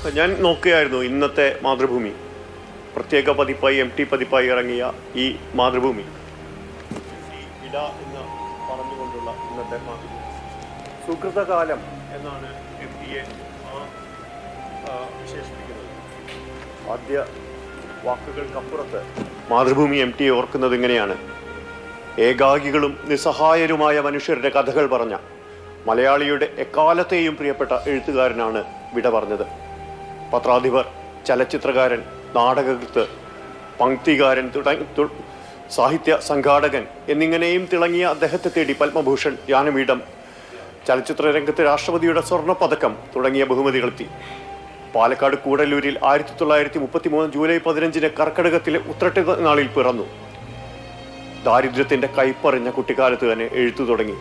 ഞാൻ നോക്കുകയായിരുന്നു ഇന്നത്തെ മാതൃഭൂമി, പ്രത്യേക പതിപ്പായി MT പതിപ്പായി ഇറങ്ങിയ ഈ മാതൃഭൂമി ഇട എന്ന് പറഞ്ഞുകൊണ്ടുള്ള ഇന്നത്തെ മാതൃഭൂമി. സുകൃതകാലം എന്നാണ് MTയെ വിശേഷിപ്പിക്കുന്നത്. ആദ്യ വാക്കുകൾക്കപ്പുറത്ത് മാതൃഭൂമി MTയെ ഓർക്കുന്നത് ഇങ്ങനെയാണ്: ഏകാകികളും നിസ്സഹായരുമായ മനുഷ്യരുടെ കഥകൾ പറഞ്ഞ മലയാളിയുടെ എക്കാലത്തെയും പ്രിയപ്പെട്ട എഴുത്തുകാരനാണ് വിട പറഞ്ഞത്. പത്രാധിപർ, ചലച്ചിത്രകാരൻ, നാടകകൃത്ത്, പങ്ക്തികാരൻ, സാഹിത്യ സംഘാടകൻ എന്നിങ്ങനെയും തിളങ്ങിയ അദ്ദേഹത്തെ തേടി പത്മഭൂഷൺ, ജ്ഞാനപീഠം, ചലച്ചിത്ര രംഗത്ത് രാഷ്ട്രപതിയുടെ സ്വർണ്ണപ്പതക്കം തുടങ്ങിയ ബഹുമതികളെത്തി. പാലക്കാട് കൂടല്ലൂരിൽ 1933 ജൂലൈ 15 കർക്കിടകത്തിലെ ഉത്രട്ട് നാളിൽ പിറന്നു. ദാരിദ്ര്യത്തിന്റെ കൈപ്പറിഞ്ഞ കുട്ടിക്കാലത്ത് തന്നെ എഴുത്തു തുടങ്ങി.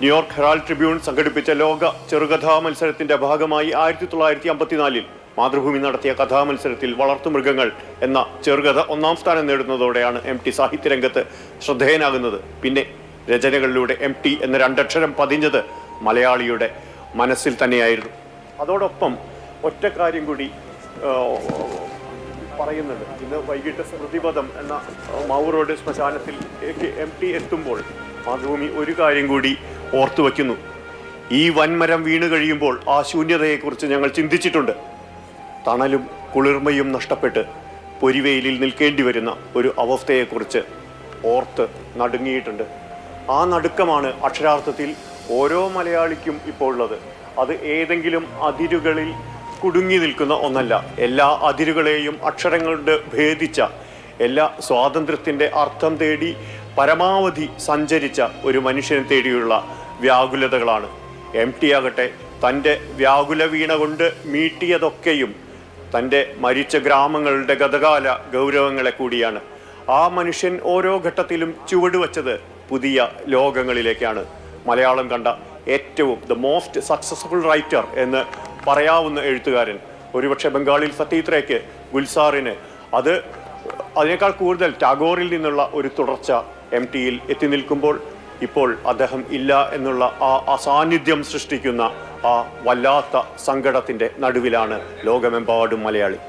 ന്യൂയോർക്ക് ഹെറാൾഡ് ട്രിബ്യൂൺ സംഘടിപ്പിച്ച ലോക ചെറുകഥാ മത്സരത്തിന്റെ ഭാഗമായി 1954 മാതൃഭൂമി നടത്തിയ കഥാമത്സരത്തിൽ വളർത്തുമൃഗങ്ങൾ എന്ന ചെറുകഥ 1ാം സ്ഥാനം നേടുന്നതോടെയാണ് MT സാഹിത്യരംഗത്ത് ശ്രദ്ധേയനാകുന്നത്. പിന്നെ രചനകളിലൂടെ MT എന്ന 2 അക്ഷരം പതിഞ്ഞത് മലയാളിയുടെ മനസ്സിൽ തന്നെയായിരുന്നു. അതോടൊപ്പം ഒറ്റ കാര്യം കൂടി പറയുന്നുണ്ട്. ഇന്ന് വൈകിട്ട് സ്മൃതിപഥം എന്ന മാവൂർ റോഡ് ശ്മശാനത്തിൽ MT എത്തുമ്പോൾ മാതൃഭൂമി ഒരു കാര്യം കൂടി ഓർത്തു വയ്ക്കുന്നു: ഈ വൻമരം വീണ് കഴിയുമ്പോൾ ആ ശൂന്യതയെക്കുറിച്ച് ഞങ്ങൾ ചിന്തിച്ചിട്ടുണ്ട്. തണലും കുളിർമയും നഷ്ടപ്പെട്ട് പൊരിവെയിലിൽ നിൽക്കേണ്ടി വരുന്ന ഒരു അവസ്ഥയെക്കുറിച്ച് ഓർത്ത് നടുങ്ങിയിട്ടുണ്ട്. ആ നടുക്കമാണ് അക്ഷരാർത്ഥത്തിൽ ഓരോ മലയാളിക്കും ഇപ്പോൾ ഉള്ളത്. അത് ഏതെങ്കിലും അതിരുകളിൽ കുടുങ്ങി നിൽക്കുന്ന ഒന്നല്ല. എല്ലാ അതിരുകളെയും അക്ഷരങ്ങളുടെ ഭേദിച്ച, എല്ലാ സ്വാതന്ത്ര്യത്തിൻ്റെ അർത്ഥം തേടി പരമാവധി സഞ്ചരിച്ച ഒരു മനുഷ്യനെ തേടിയുള്ള വ്യാകുലതകളാണ്. MT ആകട്ടെ തൻ്റെ വ്യാകുല വീണ കൊണ്ട് മീട്ടിയതൊക്കെയും തൻ്റെ മരിച്ച ഗ്രാമങ്ങളുടെ ഗതകാല ഗൗരവങ്ങളെ കൂടിയാണ്. ആ മനുഷ്യൻ ഓരോ ഘട്ടത്തിലും ചുവടുവച്ചത് പുതിയ ലോകങ്ങളിലേക്കാണ്. മലയാളം കണ്ട ഏറ്റവും മോസ്റ്റ് സക്സസ്ഫുൾ റൈറ്റർ എന്ന് പറയാവുന്ന എഴുത്തുകാരൻ ഒരുപക്ഷെ ബംഗാളിൽ സത്യജിത് റേക്ക്, ഗുൽസാറിന്, അതിനേക്കാൾ കൂടുതൽ ടാഗോറിൽ നിന്നുള്ള ഒരു തുടർച്ച MTയിൽ എത്തി നിൽക്കുമ്പോൾ ഇപ്പോൾ അദ്ദേഹം ഇല്ല എന്നുള്ള ആ അസാന്നിധ്യം സൃഷ്ടിക്കുന്ന ആ വല്ലാത്ത സങ്കടത്തിൻ്റെ നടുവിലാണ് ലോകമെമ്പാടും മലയാളി.